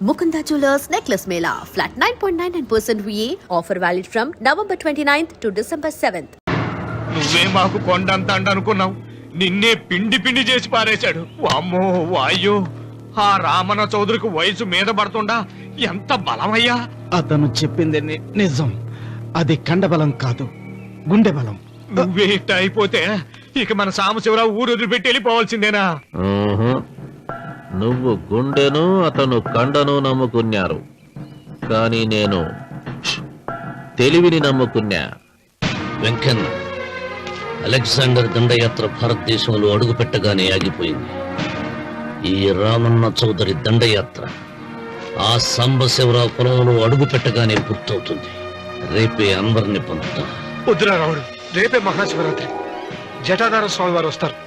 Mukunda Jewelers Necklace Mela. Flat 9.99% VA. Offer valid from November 29th to December 7th. నువ్వే మాకు కొండంత అనుకున్నావు, నిన్నే పిండి పిండి చేసి పారేశాడు. వామ్మో వాయో, ఆ రామన చౌదరికి వయసు మీద పడుతుండా ఎంత బలమయ్యా. అతను చెప్పింది నిజం. అది కండబలం కాదు, గుండె బలం. నువ్వే ఇట్ట అయిపోతే ఇక మన సాంబశివరావు ఊరు వదిలిపెట్టి వెళ్ళిపోవాల్సిందేనా? నువ్వు గుండెను అతను కండను నమ్ముకున్నారు, కానీ నేను తెలివిని నమ్ముకున్నా. వెంకన్న, అలెగ్జాండర్ దండయాత్ర భారతదేశంలో అడుగుపెట్టగానే ఆగిపోయింది. ఈ రామన్న చౌదరి దండయాత్ర ఆ సాంబశివరావు పొలంలో అడుగుపెట్టగానే పూర్తవుతుంది. రేపే అందరిని పొందుతా. వద్దురా రావుడు, రేపే మహాశివరాత్రి. జటాధార స్వామి వారు వస్తారు.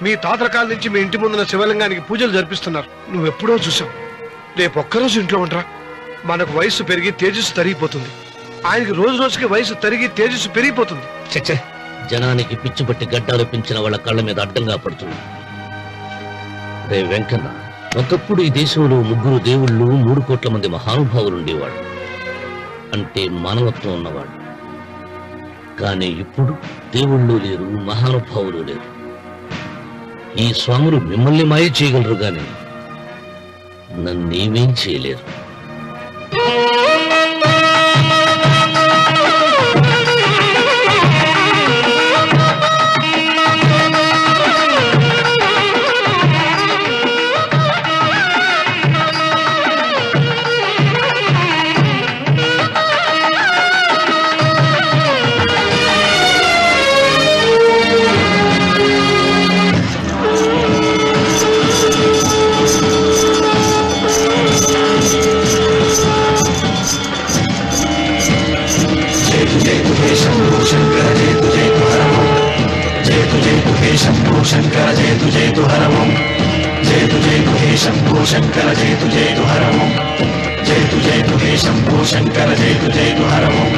మీ తాతల కాల నుంచి మీ ఇంటి ముందున్న శివలింగానికి పూజలు జరిపిస్తున్నారు. నువ్వెప్పుడో చూసావు. రేపు ఒక్కరోజు ఇంట్లో ఉండరా. మనకు వయస్సు పెరిగి తేజస్సు తరిగిపోతుంది. ఆయనకి రోజు రోజుకి వయసు తరిగి తేజస్సు పెరిగిపోతుంది. చచ్చే, జనానికి పిచ్చిపట్టి గడ్డాలు పెంచిన వాళ్ళ కళ్ళ మీద అడ్డంగా పడుతుంది. రే వెంకన్న, ఒకప్పుడు ఈ దేశంలో 3 దేవుళ్ళు 3 కోట్ల మంది మహానుభావులు ఉండేవాడు, అంటే మానవత్వం ఉన్నవాడు. కానీ ఇప్పుడు దేవుళ్ళు లేరు, మహానుభావులు లేరు. ఈ స్వాములు మిమ్మల్ని మాయ చేయగలరు, గాని నన్నేమేం చేయలేరు. శంకర జయతు జయతు హరమం, జయతు జయతు హే శంభో శంకర జయతు జయతు హరమం, జయతు జయతు హే శంభో శంకర జయతు జయతు హరమం.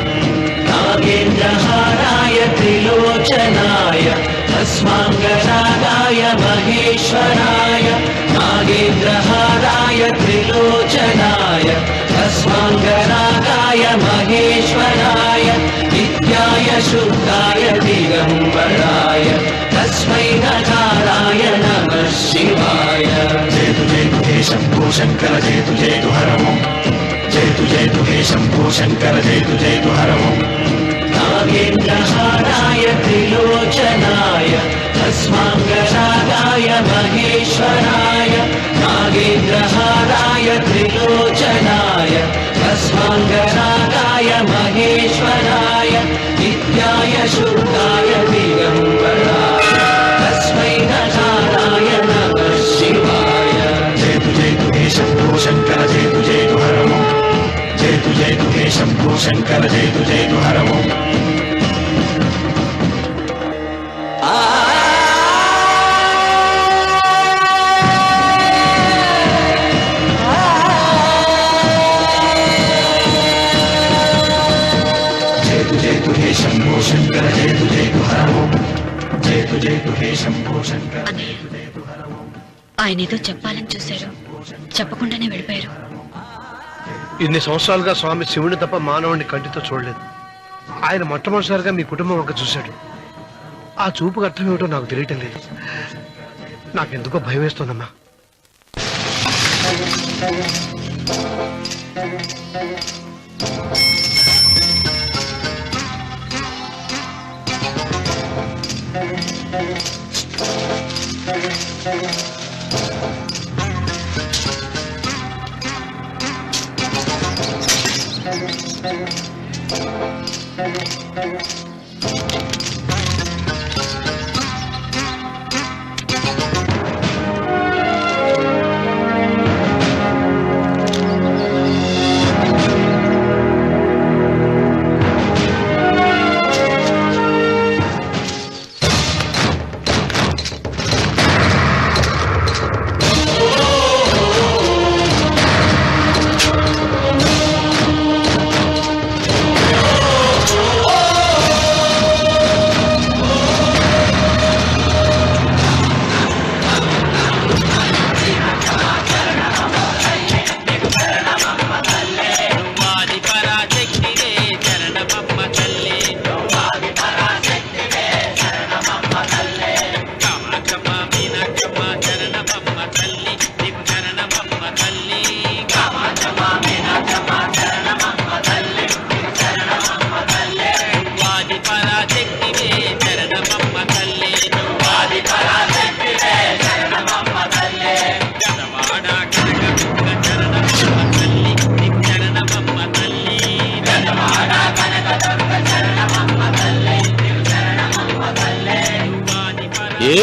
నాగేంద్రహారాయ త్రిలోచనాయ భస్మాంగరాగాయ మహేశ్వరాయ, నాగేంద్రహారాయ త్రిలోచనాయ భస్మాంగరాగాయ మహేశ్వరాయ, నిత్యాయ శుద్ధాయ దిగంబరాయ తస్మై నకారాయ నమః శివాయ. జయతు జయతు హే శంభో శంకర జయతు జయతు హరమం, జయతు జయతు హే శంభో శంకర జయతు జయతు హరమం. నాగేంద్రహారాయ త్రిలోచనాయ భస్మాంగరాగాయ మహేశ్వరాయ, నాగేంద్రహారాయ త్రిలోచనాయ భస్మాంగరాగాయ మహేశ్వరాయ, నిత్యాయ శుద్ధాయ దిగంబరాయ తస్మై నకారాయ నమః శివాయ. జయతు జయతు హే శంభో శంకర జయతు జయతు హరమం, జయతు జయతు హే శంభో శంకర జయతు జయతు హరమం. జయతు జయతు హే శంభో శంకర జయతు జయతు హరమం, జయతు జయతు హే శంభో శంకర జయతు జయతు హరమం. ఆయన ఏదో చెప్పాలని చూశారు, చెప్పకుండానే వెళ్ళిపోయారు. ఇన్ని సంవత్సరాలుగా స్వామి శివుని తప్ప మానవుడిని కంటితో చూడలేదు. ఆయన మొట్టమొదటిసారిగా మీ కుటుంబం వంక చూశాడు. ఆ చూపుకు అర్థం ఏమిటో నాకు తెలియటం లేదు. నాకెందుకో భయం వేస్తోందమ్మా.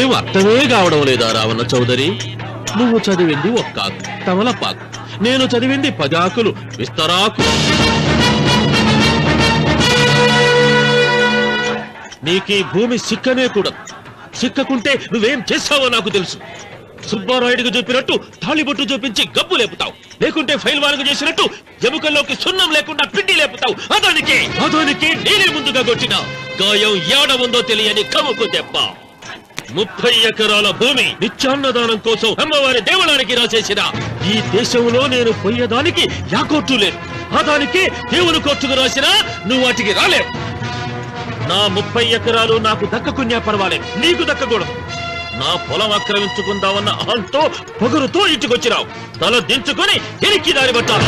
నీకేం అర్థమే కావడం లేదా రావణ చౌదరి? నువ్వు చదివింది ఒక్క ఆకు, తమలపాకు. నేను చదివింది 10 ఆకులు, విస్తరాకు. నీకీ భూమి సిక్కనే కూడదు. సిక్కకుంటే నువ్వేం చేస్తావో నాకు తెలుసు. సుబ్బారాయుడికి చూపినట్టు తాళిబొట్టు చూపించి గబ్బు లేపుతావు, లేకుంటే ఫైల్ వానకు చేసినట్టు ఎముకల్లోకి సున్నం లేకుండా పిండి లేపుతావు. అదానికి నేనే ముందుగా కొట్టిన గాయం ఏడ ఉందో తెలియని కముకు దెబ్బ. 30 ఎకరాల భూమి నిత్యాన్నదానం కోసం అమ్మవారి దేవాలయానికి రాసేసిన ఈ దేశంలో నేను పోయేదానికి యాకోర్టు లేదు. అదానికి దేవుని కోర్టుకు రాసినా నువ్వు వాటికి రాలేవు. నా 30 ఎకరాలు నాకు దక్కకున్నా పర్వాలేదు, నీకు దక్కకూడదు. నా పొలం ఆక్రమించుకుందామన్న అహంతో పొగరుతో ఇంటికొచ్చినావు. తల దించుకొని తిరిగి దారి పట్టాలి.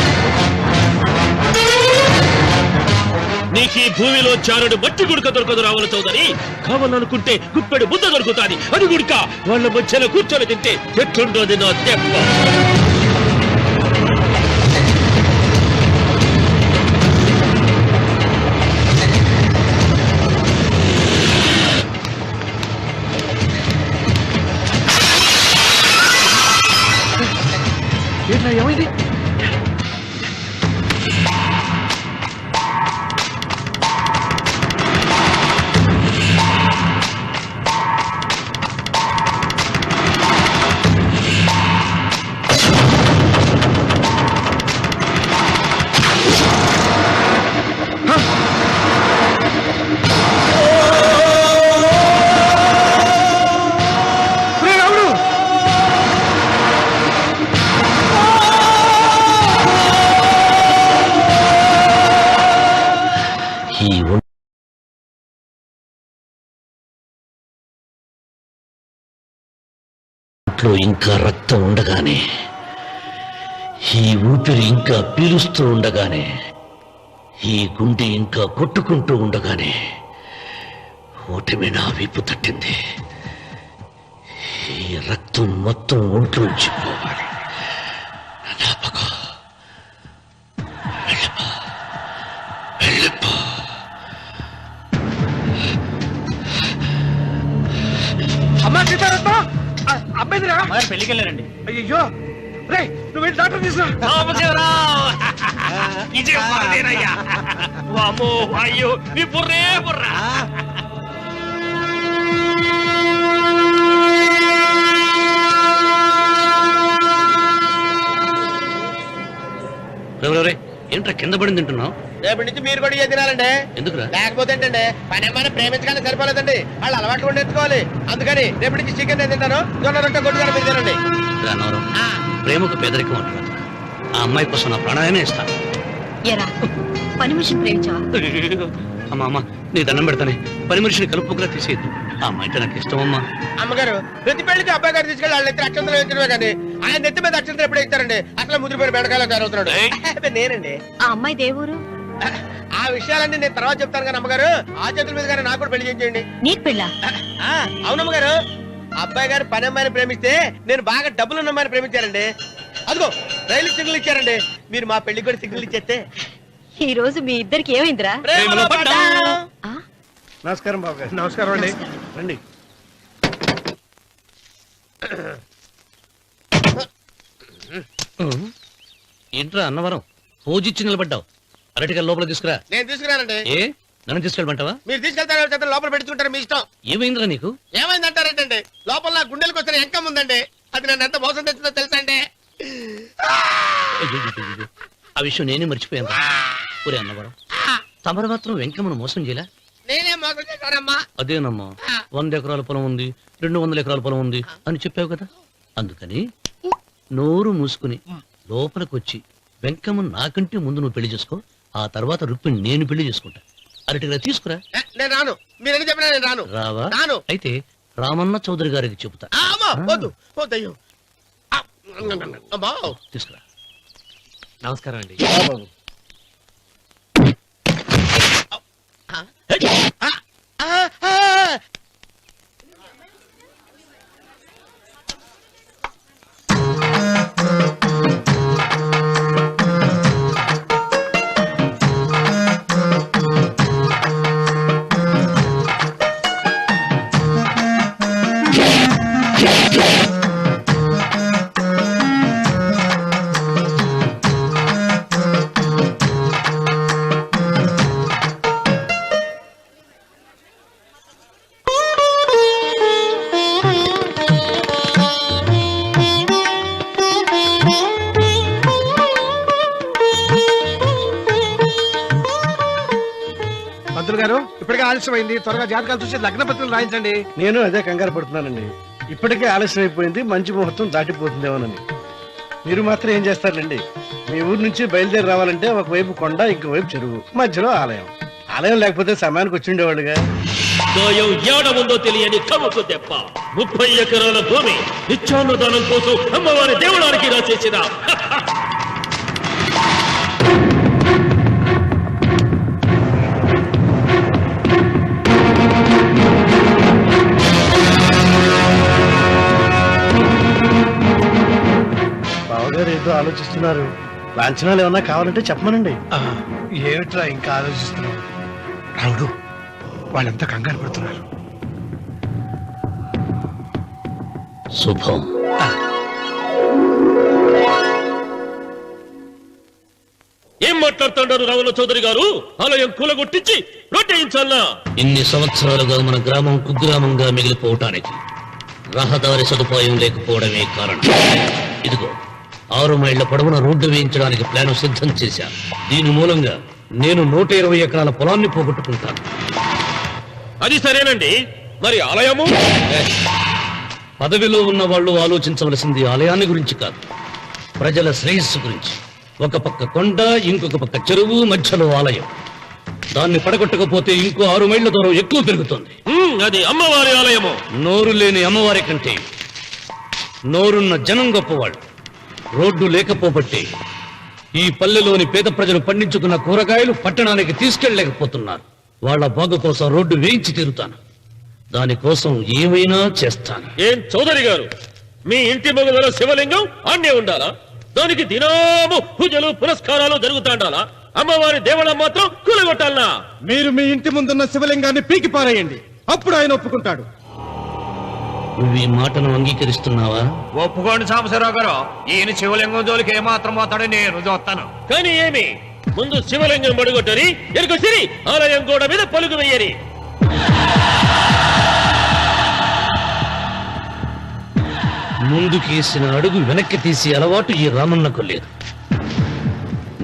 నీకీ భూమిలో చారుడు మట్టి గుడక దొరకదు రావణ చౌదరి. కావాలనుకుంటే గుప్పెడు బుద్ధ దొరుకుతాది. అది గుడక వాళ్ళ మధ్యలో కూర్చొని తింటే ఎట్లుండోది నా దెబ్బ. ఏమైంది? ఇంకా రక్తం ఉండగానే, ఈ ఊపిరి ఇంకా పీలుస్తూ ఉండగానే, ఈ గుండె ఇంకా కొట్టుకుంటూ ఉండగానే ఓటమి నా వీపు తట్టింది. ఈ రక్తం మొత్తం ఒంట్లోంచి పోవాలి. వెళ్ళిపో. అమ్మా సీతారత్న, అబ్బాయిరా పెళ్లికి వెళ్ళారండి. అయ్యో రే, నువ్వు వెళ్ళి డాక్టర్ తీసుకురా. అయ్యో నీ బుర్రే బుర్రా. ఏంట్రా కింద పడింది తింటున్నావు? రేపటి నుంచి మీరు కూడా ఇదే తినాలండి. ఎందుకురా? లేకపోతే ఏంటండి, పని అమ్మాయిని ప్రేమించగానే సరిపోలేదండి, వాళ్ళు అలవాట్లు కూడా నేర్చుకోవాలి. అందుకని రేపటి నుంచి చికెన్ నేను తింటాను, జొన్న రొట్టె కొట్టుకొని మీరు తినండి. అన్నవరం, ప్రేమకు పేదరికం అంటారు. ఆ అమ్మాయి కోసం నా ప్రాణాయమే ఇస్తాను. ఎరా పని మనిషిని ప్రేమించావా? అమ్మా అమ్మ, నీ దండం పెడతానే, పని మనిషిని కలుపుకులా తీసేయద్దు. ఆ అమ్మాయి అంటే నాకు ఇష్టం అమ్మా. అమ్మగారు, ప్రతి పెళ్లికి అబ్బాయి గారు తీసుకెళ్ళి వాళ్ళ ఎత్తి అక్షంతలు వేయించడమే కానీ ఆయన నెత్తి మీద అక్షంతలు ఎప్పుడు ఇస్తారండి? అసలు ముదిరిపోయిన బెండకాయలో తయారవుతున్నాడు. నేనండి. ఆ అమ్మాయి దేవురు ఆ విషయాలన్నీ నేను తర్వాత చెప్తాను కానీ అమ్మగారు, ఆ చేతుల మీద కానీ నాకు కూడా పెళ్లి చేయండి. నీకు పెళ్ళా? అవునమ్మగారు, అబ్బాయి గారు పని అమ్మాయిని ప్రేమిస్తే నేను బాగా డబ్బులు ఉన్న అమ్మాయిని ప్రేమించారండి. అదిగో రైలు సిగ్నల్ ఇచ్చారండి. మీరు మా పెళ్లి కూడా సిగ్నల్ ఇచ్చేస్తే ఈ రోజు మీ ఇద్దరికి ఏమైందిరా? నమస్కారం బాబు గారు. నమస్కారం అండి. రండి. ఏంట్రా అన్నవరం, పూజిచ్చి నిలబడ్డావు? అరటిగా లోపల తీసుకురా. నేను తీసుకురానండి. ఏ నన్ను తీసుకెళ్ళమంటావా? మీరు తీసుకెళ్తారు, లోపల పెట్టుకుంటారు, మీ ఇష్టం. ఏమైందిరా నీకు? ఏమైందంటారేంటండి? లోపల నా గుండెలకు వచ్చిన ఎంకం ఉందండి. అది నన్ను ఎంత మోసం తెచ్చిందో తెలుసా అండి? ఆ విషయం నేనే మర్చిపోయాను. ఒరే అన్నవరం, తమరు మాత్రం వెంకమ్మను మోసం చేయలే? నేనే మోసం చేశానమ్మా. అదేనమ్మా, 100 ఎకరాల పొలం ఉంది, 200 ఎకరాల పొలం ఉంది అని చెప్పావు కదా. అందుకని నోరు మూసుకుని లోపలికి వచ్చి వెంకమ్మ నాకంటే ముందు నువ్వు పెళ్లి చేసుకో. ఆ తర్వాత రుక్మిణి నేను పెళ్లి చేసుకుంటా. అరటిగా తీసుకురా. నేను రాను. మీరని చెప్పినా నేను రాను. రావా? రాను. అయితే రామన్న చౌదరి గారికి చెబుతా. వద్దు వద్దయ్యో. తీసుకురా. నమస్కారం అండి. గారు ఇప్పటికే ఆలస్యమైంది, త్వరగా జాతకాలు చూసి లగ్న పత్రికలు రాయించండి. నేను అదే కంగారు పడుతున్నానండి. ఇప్పటికే ఆలస్యం అయిపోయింది, మంచి ముహూర్తం దాటిపోతుందేమోనని. మీరు మాత్రం ఏం చేస్తారండి? మీ ఊరు నుంచి బయలుదేరి రావాలంటే ఒకవైపు కొండ, ఇంకోవైపు చెరువు, మధ్యలో ఆలయం. ఆలయం లేకపోతే సమయానికి వచ్చి ఉండేవాడుగా. గాయం ఏడ ఉందో తెలియని కవ్వకు దెబ్బ. 30 ఎకరాల భూమి నిత్యాన్నదానం కోసం అమ్మవారి దేవుడానికి రాసేసిన బావగారు ఏదో ఆలోచిస్తున్నారు. లాంఛనాలు ఏమన్నా కావాలంటే చెప్పమనండి. ఏమిట్రా ఇంకా ఆలోచిస్తున్నావు? రావుడు, వాళ్ళంతా కంగారు పడుతున్నారు. శుభం. ఏం మాట్లాడుతున్నారు రావుల చౌదరి గారు? ఆలయం కూలగొట్టించి రొట్టేయించాలా? ఇన్ని సంవత్సరాలుగా మన గ్రామం కుగ్రామంగా మిగిలిపోవటానికి రహదారి సదుపాయం లేకపోవడమే కారణం. ఇదిగో 6 మైళ్ల పొడవున రోడ్డు వేయించడానికి ప్లాన్ సిద్ధం చేశాను. దీని మూలంగా నేను 120 ఎకరాల పొలాన్ని పోగొట్టుకుంటాను. అది సరేనండి, మరి ఆలయము? పదవిలో ఉన్న వాళ్ళు ఆలోచించవలసింది ఆలయాన్ని గురించి కాదు, ప్రజల శ్రేయస్సు గురించి. ఒక పక్క కొండ, ఇంకొక పక్క చెరువు, మధ్యలో ఆలయం. దాన్ని పడగొట్టకపోతే ఇంకో 6 మైళ్ల దూరం ఎక్కువ పెరుగుతుంది. అది అమ్మవారి ఆలయము. నోరు లేని అమ్మవారి కంటే నోరున్న జనం గొప్పవాడు. రోడ్డు లేకపోబట్టే ఈ పల్లెలోని పేద ప్రజలు పండించుకున్న కూరగాయలు పట్టణానికి తీసుకెళ్లలేకపోతున్నారు. వాళ్ళ బాగు కోసం రోడ్డు వేయించి తీరుతాను. దానికోసం ఏమైనా చేస్తాను. ఏం చౌదరి గారు, మీ ఇంటి మొగల శివలింగం అన్నే ఉండాలా? దానికి దినాము పూజలు పురస్కారాలు జరుగుతాండాలా? అమ్మవారి దేవాలయం మాత్రం కూలగొట్టాలనా? మీరు మీ ఇంటి ముందున్న శివలింగాన్ని పీకి పారేయండి, అప్పుడు ఆయన ఒప్పుకుంటాడు. నువ్వు ఈ మాటను అంగీకరిస్తున్నావా? ఒప్పుకోండి సాంబశివరావు గారు, ఈయన శివలింగం జోలికి ఏమాత్రం పోతాడో నేను చూస్తాను. కానీ ఏమి, ముందు శివలింగం పడగొట్టరి, ఎరుకొచ్చిరి ఆలయం గోడ మీద పలుగు వెయ్యరి. ముందుకేసిన అడుగు వెనక్కి తీసి అలవాటు ఈ రామన్నకు లేదు.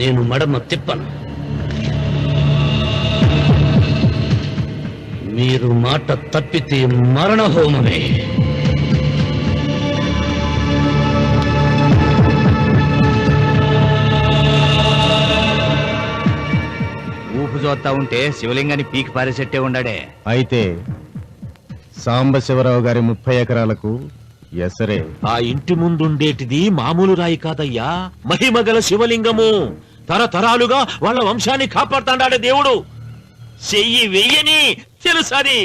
నేను మడమ తిప్పను. మీరు మాట తప్పితే మరణహోమమే. ఊపు చూస్తా ఉంటే శివలింగాన్ని పీకి పారేసెట్టే ఉండాడే. అయితే సాంబశివరావు గారి 30 ఎకరాలకు ఎసరే. ఆ ఇంటి ముందుండేటిది మామూలు రాయి కాదయ్యా, మహిమగల శివలింగము. తరతరాలుగా వాళ్ళ వంశాన్ని కాపాడుతాడాడే దేవుడు. చెయ్యి వెయ్యని తెలుసది.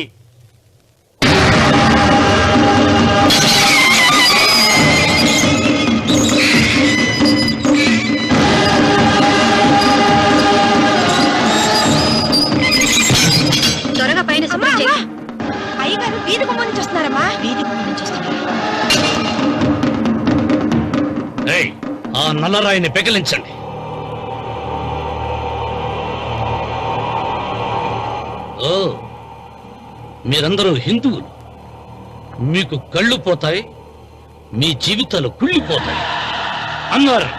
త్వరగా పైన అయ్యగారు వీధి గుమ్మం నుంచి వస్తున్నారమ్మా. వీధి గుమ్మం నుంచి వస్తున్నారు. ఏయ్, ఆ నల్లరాయిని పెకిలించండి. ఓ, మీరందరూ హిందువులు. మీకు కళ్ళు పోతాయి, మీ జీవితాలు కుళ్ళిపోతాయి అన్నారు.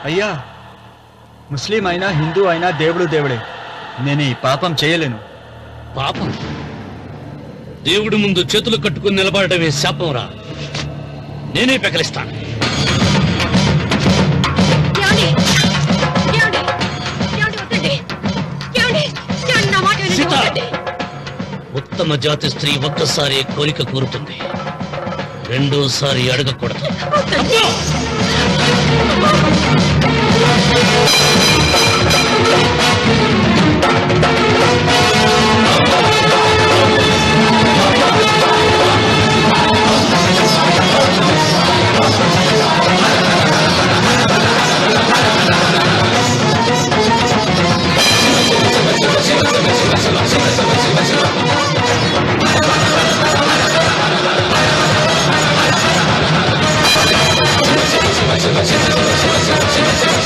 అయ్యా, ముస్లిం అయినా హిందూ అయినా దేవుడు దేవుడే. నేను ఈ పాపం చేయలేను. పాపం? దేవుడి ముందు చేతులు కట్టుకుని నిలబడటమే శాపం రా. నేనే పెకలిస్తాను. ఉత్తమ జాతి స్త్రీ ఒక్కసారి కోరిక కోరుతుంది, రెండోసారి అడగకూడదు. శివ శివ శివ శివ శివ శివ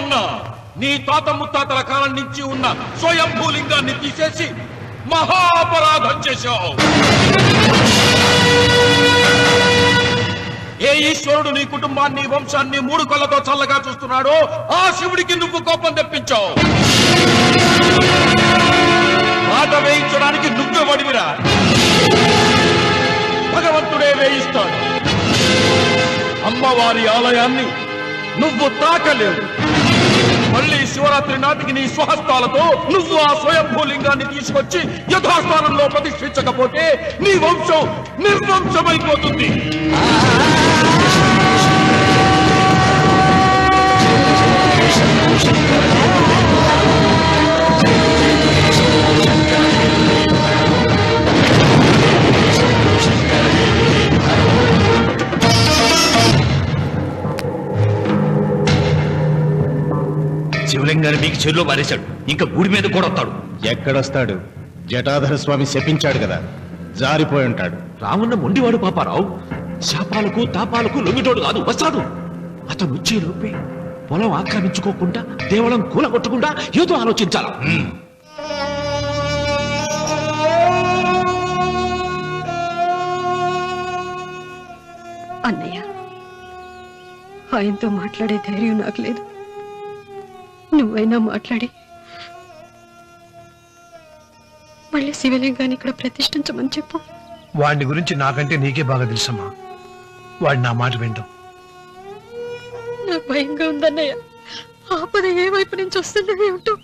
అన్నా నీ తాత ముత్తాతల కాలం నుంచి ఉన్న స్వయంభూలింగాన్ని తీసేసి మహాపరాధం చేశావు. ఏ ఈశ్వరుడు నీ కుటుంబాన్ని వంశాన్ని 3 కళ్ళతో చల్లగా చూస్తున్నాడో ఆ శివుడికి నువ్వు కోపం తెప్పించావు. మాట వేయించడానికి నువ్వే వడివిరా, భగవంతుడే వేయిస్తాడు. అమ్మవారి ఆలయాన్ని నువ్వు తాకలేవు. మళ్ళీ శివరాత్రి నాటికి నీ స్వహస్తాలతో నువ్వు ఆ స్వయంభూలింగాన్ని తీసుకొచ్చి యథాస్థానంలో ప్రతిష్ఠించకపోతే నీ వంశం నిర్వంశమైపోతుంది. శివలింగాన్ని మీకు చెరులో మారేశాడు. ఇంకా గుడి మీద కూడా వస్తాడు. ఎక్కడొస్తాడు? జటాధర స్వామి శపించాడు కదా, జారిపోయి ఉంటాడు. రామున్న మొండివాడు పాపారావు. శాపాలకు తాపాలకు లొంగిటోడు కాదు, వస్తాడు. అతను వచ్చే లోపే పొలం ఆక్రమించుకోకుండా దేవళం కూలగొట్టకుండా ఏదో ఆలోచించాల. అన్నయ్య, ఆయనతో మాట్లాడే ధైర్యం నాకు లేదు. నువ్వైనా మాట్లాడి మళ్ళీ శివలింగాన్ని ఇక్కడ ప్రతిష్ఠించమని చెప్పు. వాడిని గురించి నాకంటే నీకే బాగా తెలుసమ్మా. వాడు నా మాట వింటాం. నాకు భయంగా ఉందన్నయ్య. ఆపద ఏ వైపు నుంచి వస్తుందో ఏమిటో.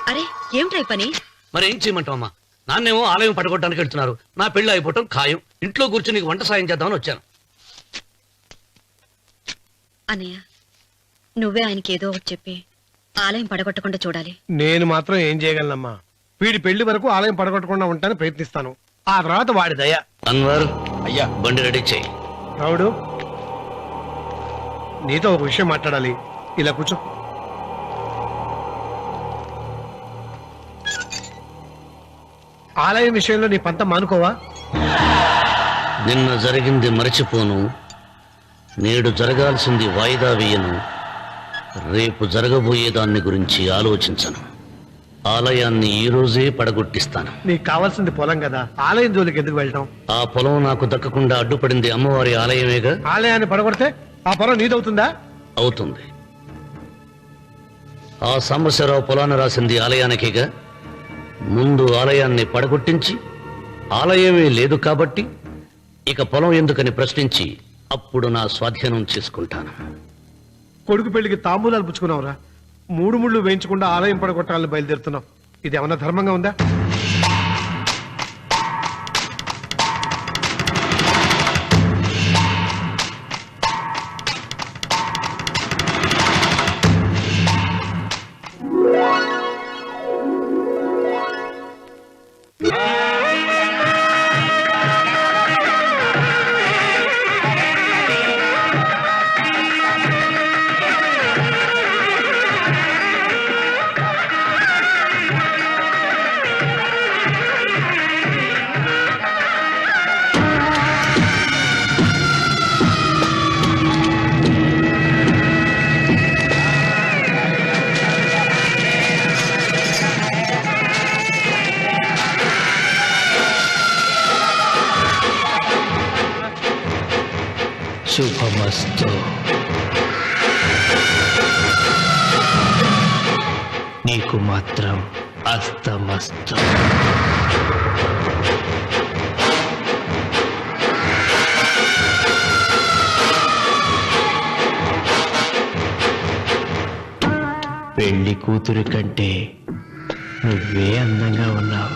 అరే ఏమిటై పని? మరి ఏం చేయమంటావమ్మా? నాన్నేమో ఆలయం పడగొట్టడానికి వెళ్తున్నారు. నా పెళ్లి అయిపోవటం ఖాయం. ఇంట్లో కూర్చొని నీకు వంట సాయం చేద్దామని వచ్చాను. అన్నయ్య, నువ్వే ఆయనకి ఏదో ఒకటి చెప్పి ఆలయం పడగొట్టకుండా చూడాలి. నేను మాత్రం ఏం చేయగలనమ్మా? వీడి పెళ్లి వరకు ఆలయం పడగొట్టకుండా ఉంటానని ప్రయత్నిస్తాను. ఆ తర్వాత వాడి దయ. అన్వర్, అయ్యా, బండి రెడీ చేయి. రావుడు, నీతో ఒక విషయం మాట్లాడాలి. ఇలా కూర్చో. ఆలయం విషయంలో నీ పంత మానుకోవా? నిన్న జరిగింది మరచిపోను, నేడు జరగాల్సింది వాయిదా వేయను, రేపు జరగబోయే దాన్ని గురించి ఆలోచించను. ఆలయాన్ని ఈ రోజే పడగొట్టిస్తాను. నీకు కావాల్సింది పొలం కదా, ఆలయం జోలికి ఎందుకు వెళ్ళటం? ఆ పొలం నాకు దక్కకుండా అడ్డుపడింది అమ్మవారి ఆలయమేగా. ఆలయాన్ని పడగొడితే ఆ పొలం నీదవుతుందా? అవుతుంది. ఆ సాంబశివరావు పొలాన్ని రాసింది ఆలయానికేగా. ముందు ఆలయాన్ని పడగొట్టించి ఆలయమే లేదు కాబట్టి ఇక పొలం ఎందుకని ప్రశ్నించి అప్పుడు నా స్వాధీనం చేసుకుంటాను. కొడుకు పెళ్లికి తాంబూలాలు పుచ్చుకున్నావురా. 3 ముళ్ళు వేయించకుండా ఆలయం పడగొట్టాలని బయలుదేరుతున్నావు. ఇది ఏమన్నా ధర్మంగా ఉందా? శుభమస్తు. నీకు మాత్రం అస్తమస్తు. పెళ్లి కూతురు కంటే నువ్వే అందంగా ఉన్నావు.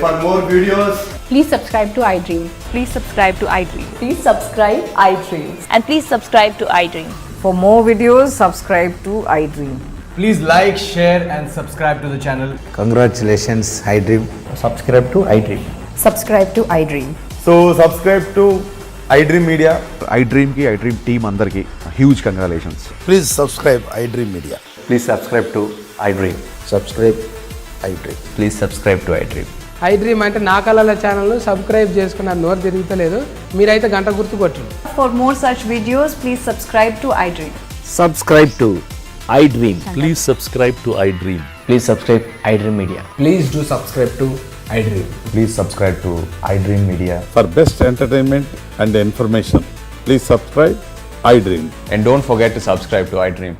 For more videos, Please subscribe to iDream. Please subscribe to iDream. Please subscribe iDream. And please subscribe to iDream. For more videos, subscribe to iDream. Please like, share and subscribe to the channel. Congratulations iDream. Subscribe to iDream. Subscribe to iDream. so subscribe to iDream Media. iDream కి iDream team అందరికి huge congratulations. Please subscribe iDream Media. Please subscribe to iDream. Subscribe iDream. Please subscribe to iDream. iDream అంటే నా కళల channel subscribe చేసుకున్న నోరు తిరుగుతలేదు. మీరైతే గంట గుర్తు కొట్టండి. For more such videos, please subscribe to iDream. Subscribe to iDream. Please subscribe to iDream. Please subscribe iDream Media. Please do subscribe to iDream. Please subscribe to iDream Media. For best entertainment and information please subscribe iDream. And don't forget to subscribe to iDream.